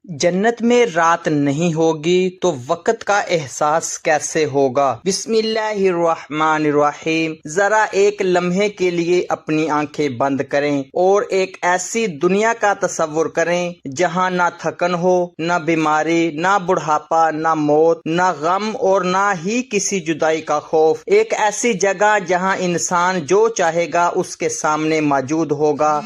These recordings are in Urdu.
جنت میں رات نہیں ہوگی تو وقت کا احساس کیسے ہوگا؟ بسم اللہ الرحمن الرحیم۔ ذرا ایک لمحے کے لیے اپنی آنکھیں بند کریں اور ایک ایسی دنیا کا تصور کریں جہاں نہ تھکن ہو، نہ بیماری، نہ بڑھاپا، نہ موت، نہ غم اور نہ ہی کسی جدائی کا خوف۔ ایک ایسی جگہ جہاں انسان جو چاہے گا اس کے سامنے موجود ہوگا،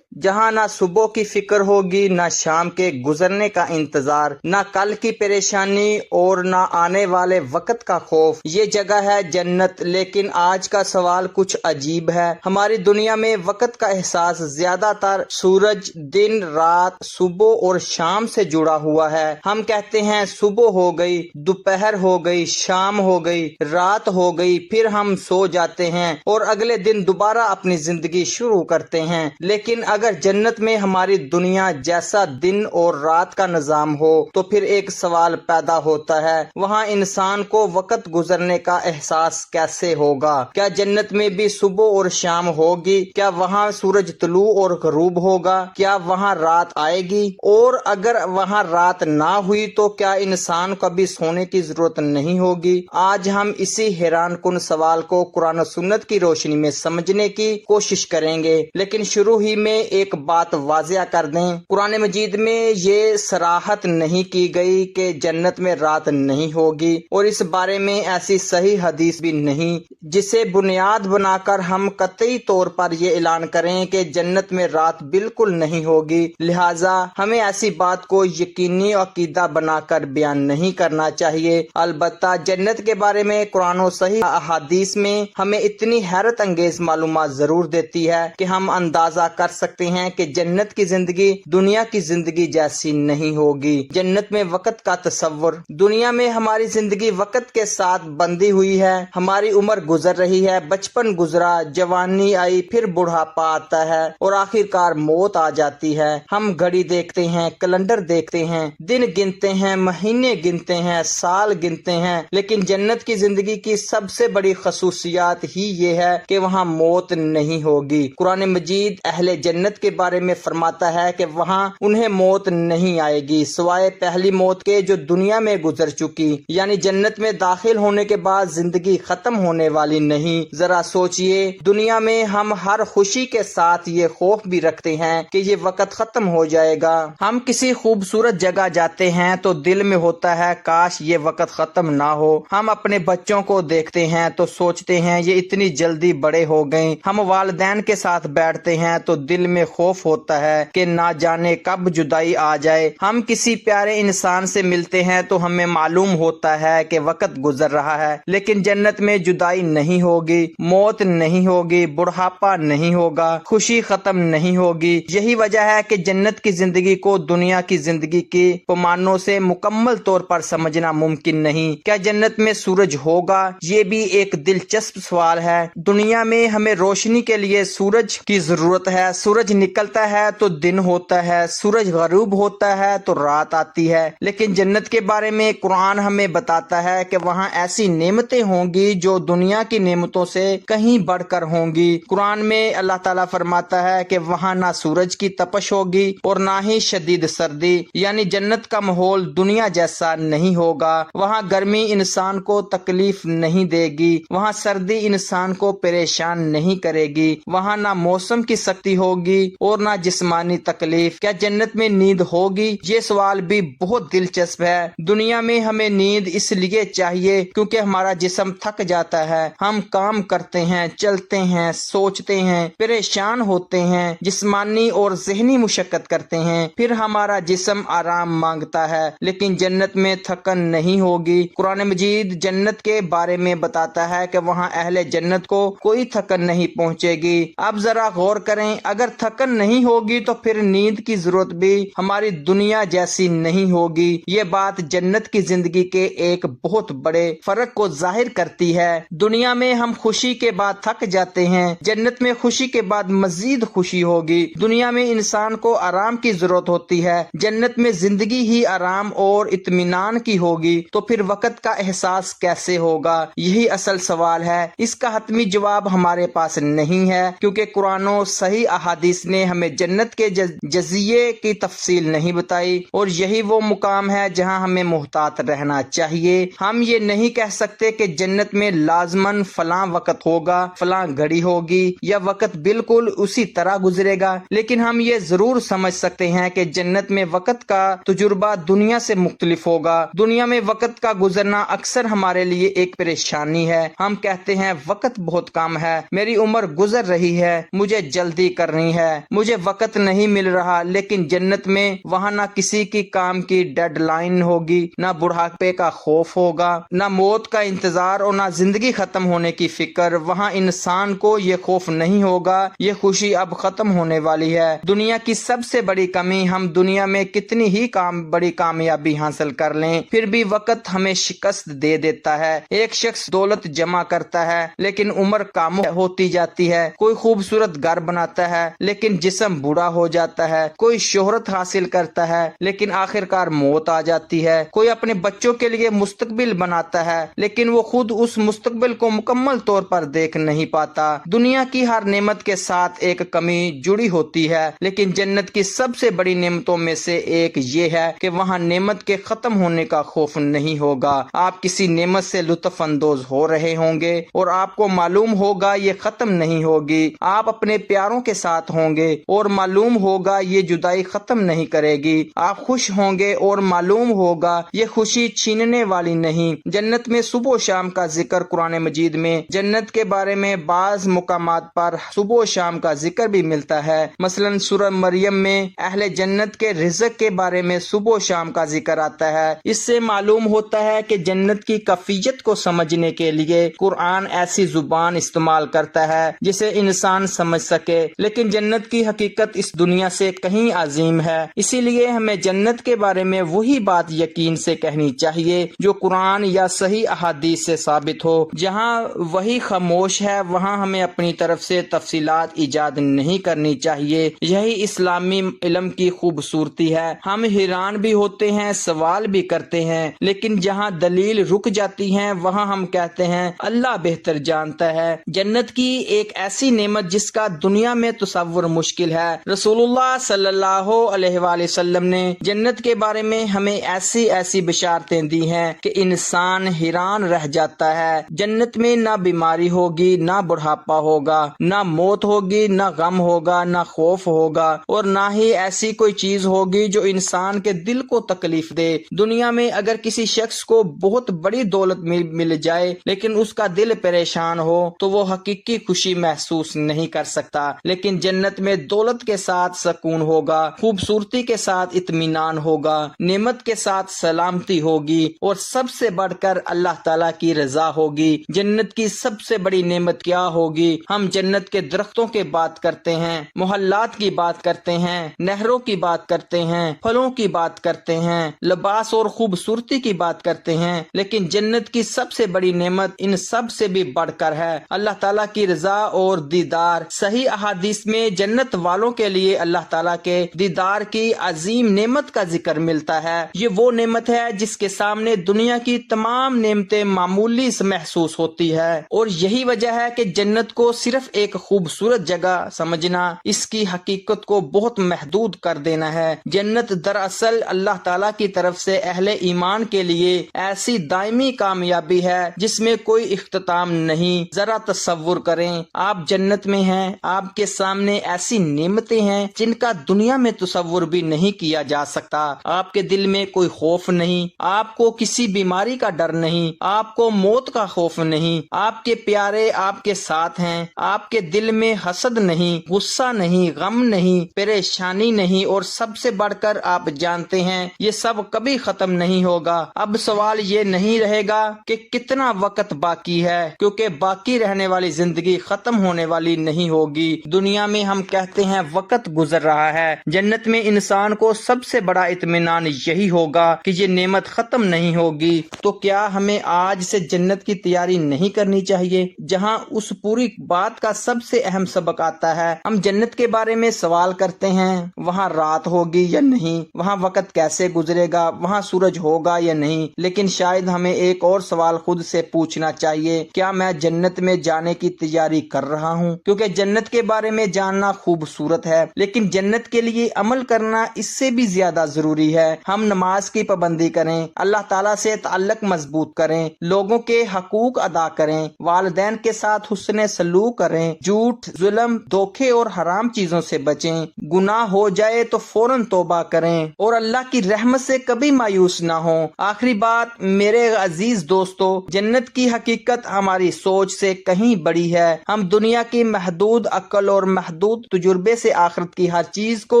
جہاں نہ صبح کی فکر ہوگی، نہ شام کے گزرنے کا انتظار، نہ کل کی پریشانی اور نہ آنے والے وقت کا خوف۔ یہ جگہ ہے جنت۔ لیکن آج کا سوال کچھ عجیب ہے۔ ہماری دنیا میں وقت کا احساس زیادہ تر سورج، دن، رات، صبح اور شام سے جڑا ہوا ہے۔ ہم کہتے ہیں صبح ہو گئی، دوپہر ہو گئی، شام ہو گئی، رات ہو گئی، پھر ہم سو جاتے ہیں اور اگلے دن دوبارہ اپنی زندگی شروع کرتے ہیں۔ لیکن اگر جنت میں ہماری دنیا جیسا دن اور رات کا نظام ہو تو پھر ایک سوال پیدا ہوتا ہے، وہاں انسان کو وقت گزرنے کا احساس کیسے ہوگا؟ کیا جنت میں بھی صبح اور شام ہوگی؟ کیا وہاں سورج طلوع اور غروب ہوگا؟ کیا وہاں رات آئے گی؟ اور اگر وہاں رات نہ ہوئی تو کیا انسان کو کبھی سونے کی ضرورت نہیں ہوگی؟ آج ہم اسی حیران کن سوال کو قرآن و سنت کی روشنی میں سمجھنے کی کوشش کریں گے۔ لیکن شروع ہی میں ایک بات واضح کر دیں، قرآن مجید میں یہ صراحت نہیں کی گئی کہ جنت میں رات نہیں ہوگی، اور اس بارے میں ایسی صحیح حدیث بھی نہیں جسے بنیاد بنا کر ہم قطعی طور پر یہ اعلان کریں کہ جنت میں رات بالکل نہیں ہوگی۔ لہٰذا ہمیں ایسی بات کو یقینی عقیدہ بنا کر بیان نہیں کرنا چاہیے۔ البتہ جنت کے بارے میں قرآن و صحیح احادیث میں ہمیں اتنی حیرت انگیز معلومات ضرور دیتی ہے کہ ہم اندازہ کر سکتے ہیں کہ جنت کی زندگی دنیا کی زندگی جیسی نہیں ہوگی۔ جنت میں وقت کا تصور۔ دنیا میں ہماری زندگی وقت کے ساتھ بندھی ہوئی ہے۔ ہماری عمر گزر رہی ہے، بچپن گزرا، جوانی آئی، پھر بڑھاپا آتا ہے اور آخر کار موت آ جاتی ہے۔ ہم گھڑی دیکھتے ہیں، کیلنڈر دیکھتے ہیں، دن گنتے ہیں، مہینے گنتے ہیں، سال گنتے ہیں، لیکن جنت کی زندگی کی سب سے بڑی خصوصیات ہی یہ ہے کہ وہاں موت نہیں ہوگی۔ قرآن مجید اہل جنت کے بارے میں فرماتا ہے کہ وہاں انہیں موت نہیں آئے گی سوائے پہلی موت کے جو دنیا میں گزر چکی، یعنی جنت میں داخل ہونے کے بعد زندگی ختم ہونے والی نہیں۔ ذرا سوچئے، دنیا میں ہم ہر خوشی کے ساتھ یہ خوف بھی رکھتے ہیں کہ یہ وقت ختم ہو جائے گا۔ ہم کسی خوبصورت جگہ جاتے ہیں تو دل میں ہوتا ہے کاش یہ وقت ختم نہ ہو۔ ہم اپنے بچوں کو دیکھتے ہیں تو سوچتے ہیں یہ اتنی جلدی بڑے ہو گئے۔ ہم والدین کے ساتھ بیٹھتے ہیں تو دل میں خوف ہوتا ہے کہ نہ جانے کب جدائی آ جائے۔ ہم کسی پیارے انسان سے ملتے ہیں تو ہمیں معلوم ہوتا ہے کہ وقت گزر رہا ہے۔ لیکن جنت میں جدائی نہیں ہوگی، موت نہیں ہوگی، بڑھاپا نہیں ہوگا، خوشی ختم نہیں ہوگی۔ یہی وجہ ہے کہ جنت کی زندگی کو دنیا کی زندگی کے پیمانوں سے مکمل طور پر سمجھنا ممکن نہیں۔ کیا جنت میں سورج ہوگا؟ یہ بھی ایک دلچسپ سوال ہے۔ دنیا میں ہمیں روشنی کے لیے سورج کی ضرورت ہے۔ سورج نکلتا ہے تو دن ہوتا ہے، سورج غروب ہوتا ہے تو رات آتی ہے۔ لیکن جنت کے بارے میں قرآن ہمیں بتاتا ہے کہ وہاں ایسی نعمتیں ہوں گی جو دنیا کی نعمتوں سے کہیں بڑھ کر ہوں گی۔ قرآن میں اللہ تعالیٰ فرماتا ہے کہ وہاں نہ سورج کی تپش ہوگی اور نہ ہی شدید سردی، یعنی جنت کا ماحول دنیا جیسا نہیں ہوگا۔ وہاں گرمی انسان کو تکلیف نہیں دے گی، وہاں سردی انسان کو پریشان نہیں کرے گی، وہاں نہ موسم کی سختی ہوگی اور نہ جسمانی تکلیف۔ کیا جنت میں نیند ہوگی؟ یہ سوال بھی بہت دلچسپ ہے۔ دنیا میں ہمیں نیند اس لیے چاہیے کیونکہ ہمارا جسم تھک جاتا ہے، ہم کام کرتے ہیں، چلتے ہیں، سوچتے ہیں، پریشان ہوتے ہیں، جسمانی اور ذہنی مشقت کرتے ہیں، پھر ہمارا جسم آرام مانگتا ہے۔ لیکن جنت میں تھکن نہیں ہوگی۔ قرآن مجید جنت کے بارے میں بتاتا ہے کہ وہاں اہل جنت کو کوئی تھکن نہیں پہنچے گی۔ اب ذرا غور کریں، اگر تھکن نہیں ہوگی تو پھر نیند کی ضرورت بھی ہماری دنیا جیسی نہیں ہوگی۔ یہ بات جنت کی زندگی کے ایک بہت بڑے فرق کو ظاہر کرتی ہے۔ دنیا میں ہم خوشی کے بعد تھک جاتے ہیں، جنت میں خوشی کے بعد مزید خوشی ہوگی۔ دنیا میں انسان کو آرام کی ضرورت ہوتی ہے، جنت میں زندگی ہی آرام اور اطمینان کی ہوگی، تو پھر وقت کا احساس کیسے ہوگا؟ یہی اصل سوال ہے۔ اس کا حتمی جواب ہمارے پاس نہیں ہے کیونکہ قرآن و صحیح احادیث احادیث نے ہمیں جنت کے جزیے کی تفصیل نہیں بتائی، اور یہی وہ مقام ہے جہاں ہمیں محتاط رہنا چاہیے۔ ہم یہ نہیں کہہ سکتے کہ جنت میں لازماً فلاں وقت ہوگا، فلاں گھڑی ہوگی، یا وقت بالکل اسی طرح گزرے گا، لیکن ہم یہ ضرور سمجھ سکتے ہیں کہ جنت میں وقت کا تجربہ دنیا سے مختلف ہوگا۔ دنیا میں وقت کا گزرنا اکثر ہمارے لیے ایک پریشانی ہے۔ ہم کہتے ہیں وقت بہت کم ہے، میری عمر گزر رہی ہے، مجھے جلدی کرنی ہے، مجھے وقت نہیں مل رہا، لیکن جنت میں وہاں نہ کسی کی کام کی ڈیڈ لائن ہوگی، نہ بڑھاپے کا خوف ہوگا، نہ موت کا انتظار، اور نہ زندگی ختم ہونے کی فکر۔ وہاں انسان کو یہ خوف نہیں ہوگا، یہ خوشی اب ختم ہونے والی ہے۔ دنیا کی سب سے بڑی کمی، ہم دنیا میں کتنی ہی بڑی کامیابی حاصل کر لیں، پھر بھی وقت ہمیں شکست دے دیتا ہے۔ ایک شخص دولت جمع کرتا ہے لیکن عمر کم ہوتی جاتی ہے، کوئی خوبصورت گھر بناتا ہے لیکن جسم بوڑھا ہو جاتا ہے، کوئی شہرت حاصل کرتا ہے لیکن آخرکار موت آ جاتی ہے، کوئی اپنے بچوں کے لیے مستقبل بناتا ہے لیکن وہ خود اس مستقبل کو مکمل طور پر دیکھ نہیں پاتا۔ دنیا کی ہر نعمت کے ساتھ ایک کمی جڑی ہوتی ہے، لیکن جنت کی سب سے بڑی نعمتوں میں سے ایک یہ ہے کہ وہاں نعمت کے ختم ہونے کا خوف نہیں ہوگا۔ آپ کسی نعمت سے لطف اندوز ہو رہے ہوں گے اور آپ کو معلوم ہوگا یہ ختم نہیں ہوگی، آپ اپنے پیاروں کے ساتھ ہوں گے اور معلوم ہوگا یہ جدائی ختم نہیں کرے گی، آپ خوش ہوں گے اور معلوم ہوگا یہ خوشی چھیننے والی نہیں۔ جنت میں صبح و شام کا ذکر قرآن مجید میں جنت کے بارے میں بعض مقامات پر صبح و شام کا ذکر بھی ملتا ہے۔ مثلا سورہ مریم میں اہل جنت کے رزق کے بارے میں صبح و شام کا ذکر آتا ہے۔ اس سے معلوم ہوتا ہے کہ جنت کی کیفیت کو سمجھنے کے لیے قرآن ایسی زبان استعمال کرتا ہے جسے انسان سمجھ سکے، لیکن جنت کی حقیقت اس دنیا سے کہیں عظیم ہے۔ اسی لیے ہمیں جنت کے بارے میں وہی بات یقین سے کہنی چاہیے جو قرآن یا صحیح احادیث سے ثابت ہو۔ جہاں وہی خاموش ہے وہاں ہمیں اپنی طرف سے تفصیلات ایجاد نہیں کرنی چاہیے۔ یہی اسلامی علم کی خوبصورتی ہے۔ ہم حیران بھی ہوتے ہیں، سوال بھی کرتے ہیں، لیکن جہاں دلیل رک جاتی ہے وہاں ہم کہتے ہیں اللہ بہتر جانتا ہے۔ جنت کی ایک ایسی نعمت جس کا دنیا میں تصور مشکل ہے۔ رسول اللہ صلی اللہ علیہ وآلہ وسلم نے جنت کے بارے میں ہمیں ایسی بشارتیں دی ہیں کہ انسان حیران رہ جاتا ہے۔ جنت میں نہ بیماری ہوگی، نہ بڑھاپا ہوگا، نہ موت ہوگی، نہ غم ہوگا، نہ خوف ہوگا، اور نہ ہی ایسی کوئی چیز ہوگی جو انسان کے دل کو تکلیف دے۔ دنیا میں اگر کسی شخص کو بہت بڑی دولت مل جائے لیکن اس کا دل پریشان ہو تو وہ حقیقی خوشی محسوس نہیں کر سکتا، لیکن جنت میں دولت کے ساتھ سکون ہوگا، خوبصورتی کے ساتھ اطمینان ہوگا، نعمت کے ساتھ سلامتی ہوگی، اور سب سے بڑھ کر اللہ تعالیٰ کی رضا ہوگی۔ جنت کی سب سے بڑی نعمت کیا ہوگی؟ ہم جنت کے درختوں کی بات کرتے ہیں، محلات کی بات کرتے ہیں، نہروں کی بات کرتے ہیں، پھلوں کی بات کرتے ہیں، لباس اور خوبصورتی کی بات کرتے ہیں، لیکن جنت کی سب سے بڑی نعمت ان سب سے بھی بڑھ کر ہے اللہ تعالیٰ کی رضا اور دیدار۔ صحیح احادیث میں جنت والوں کے لیے اللہ تعالیٰ کے دیدار کی عظیم نعمت کا ذکر ملتا ہے۔ یہ وہ نعمت ہے جس کے سامنے دنیا کی تمام نعمتیں معمولی محسوس ہوتی ہے، اور یہی وجہ ہے کہ جنت کو صرف ایک خوبصورت جگہ سمجھنا اس کی حقیقت کو بہت محدود کر دینا ہے۔ جنت دراصل اللہ تعالیٰ کی طرف سے اہل ایمان کے لیے ایسی دائمی کامیابی ہے جس میں کوئی اختتام نہیں۔ ذرا تصور کریں، آپ جنت میں ہیں، آپ کے سامنے ایسی نعمتیں ہیں جن کا دنیا میں تصور بھی نہیں کیا جا سکتا۔ آپ کے دل میں کوئی خوف نہیں، آپ کو کسی بیماری کا ڈر نہیں، آپ کو موت کا خوف نہیں، آپ کے پیارے آپ کے ساتھ ہیں، آپ کے دل میں حسد نہیں، غصہ نہیں، غم نہیں، پریشانی نہیں، اور سب سے بڑھ کر آپ جانتے ہیں یہ سب کبھی ختم نہیں ہوگا۔ اب سوال یہ نہیں رہے گا کہ کتنا وقت باقی ہے، کیونکہ باقی رہنے والی زندگی ختم ہونے والی نہیں ہوگی۔ دنیا میں ہم کہتے ہیں وقت گزر رہا ہے، جنت میں انسان کو سب سے بڑا اطمینان یہی ہوگا کہ یہ نعمت ختم نہیں ہوگی۔ تو کیا ہمیں آج سے جنت کی تیاری نہیں کرنی چاہیے، جہاں اس پوری بات کا سب سے اہم سبق آتا ہے؟ ہم جنت کے بارے میں سوال کرتے ہیں وہاں رات ہوگی یا نہیں، وہاں وقت کیسے گزرے گا، وہاں سورج ہوگا یا نہیں، لیکن شاید ہمیں ایک اور سوال خود سے پوچھنا چاہیے، کیا میں جنت میں جانے کی تیاری کر رہا ہوں؟ کیونکہ جنت کے بارے میں جاننا جاننا خوبصورت ہے، لیکن جنت کے لیے عمل کرنا اس سے بھی زیادہ ضروری ہے۔ ہم نماز کی پابندی کریں، اللہ تعالیٰ سے تعلق مضبوط کریں، لوگوں کے حقوق ادا کریں، والدین کے ساتھ حسن سلوک کریں، جھوٹ، ظلم، دھوکے اور حرام چیزوں سے بچیں، گناہ ہو جائے تو فوراً توبہ کریں اور اللہ کی رحمت سے کبھی مایوس نہ ہوں۔ آخری بات میرے عزیز دوستو، جنت کی حقیقت ہماری سوچ سے کہیں بڑی ہے۔ ہم دنیا کی محدود عقل اور محدود تجربے سے آخرت کی ہر چیز کو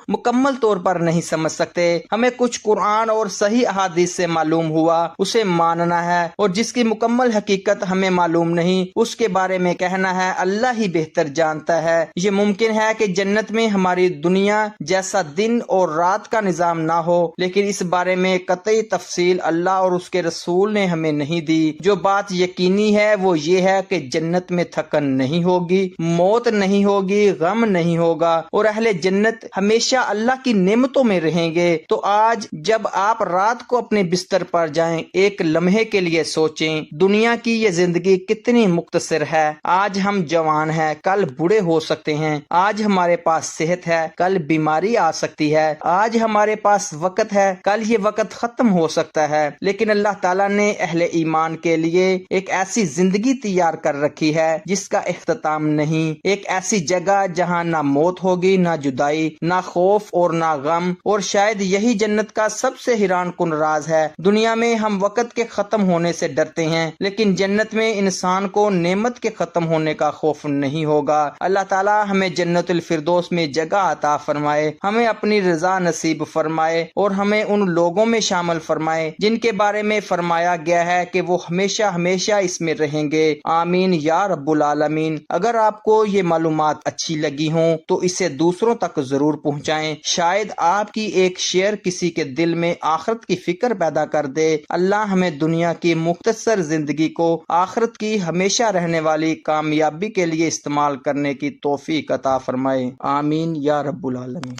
مکمل طور پر نہیں سمجھ سکتے۔ ہمیں کچھ قرآن اور صحیح احادیث سے معلوم ہوا اسے ماننا ہے، اور جس کی مکمل حقیقت ہمیں معلوم نہیں اس کے بارے میں کہنا ہے اللہ ہی بہتر جانتا ہے۔ یہ ممکن ہے کہ جنت میں ہماری دنیا جیسا دن اور رات کا نظام نہ ہو، لیکن اس بارے میں قطعی تفصیل اللہ اور اس کے رسول نے ہمیں نہیں دی۔ جو بات یقینی ہے وہ یہ ہے کہ جنت میں تھکن نہیں ہوگی، موت نہیں ہوگی، غم نہیں ہوگا، اور اہل جنت ہمیشہ اللہ کی نعمتوں میں رہیں گے۔ تو آج جب آپ رات کو اپنے بستر پر جائیں، ایک لمحے کے لیے سوچیں دنیا کی یہ زندگی کتنی مختصر ہے۔ آج ہم جوان ہیں، کل بوڑھے ہو سکتے ہیں۔ آج ہمارے پاس صحت ہے، کل بیماری آ سکتی ہے۔ آج ہمارے پاس وقت ہے، کل یہ وقت ختم ہو سکتا ہے، لیکن اللہ تعالیٰ نے اہل ایمان کے لیے ایک ایسی زندگی تیار کر رکھی ہے جس کا اختتام نہیں، ایک ایسی جگہ جہاں نہ موت ہوگی، نہ جدائی، نہ خوف اور نہ غم، اور شاید یہی جنت کا سب سے حیران کن راز ہے۔ دنیا میں ہم وقت کے ختم ہونے سے ڈرتے ہیں، لیکن جنت میں انسان کو نعمت کے ختم ہونے کا خوف نہیں ہوگا۔ اللہ تعالیٰ ہمیں جنت الفردوس میں جگہ عطا فرمائے، ہمیں اپنی رضا نصیب فرمائے، اور ہمیں ان لوگوں میں شامل فرمائے جن کے بارے میں فرمایا گیا ہے کہ وہ ہمیشہ ہمیشہ اس میں رہیں گے۔ آمین یا رب العالمین۔ اگر آپ کو یہ معلومات اچھی لگی ہوں تو اسے دوسروں تک ضرور پہنچائیں، شاید آپ کی ایک شیئر کسی کے دل میں آخرت کی فکر پیدا کر دے۔ اللہ ہمیں دنیا کی مختصر زندگی کو آخرت کی ہمیشہ رہنے والی کامیابی کے لیے استعمال کرنے کی توفیق عطا فرمائے۔ آمین یا رب العالمین۔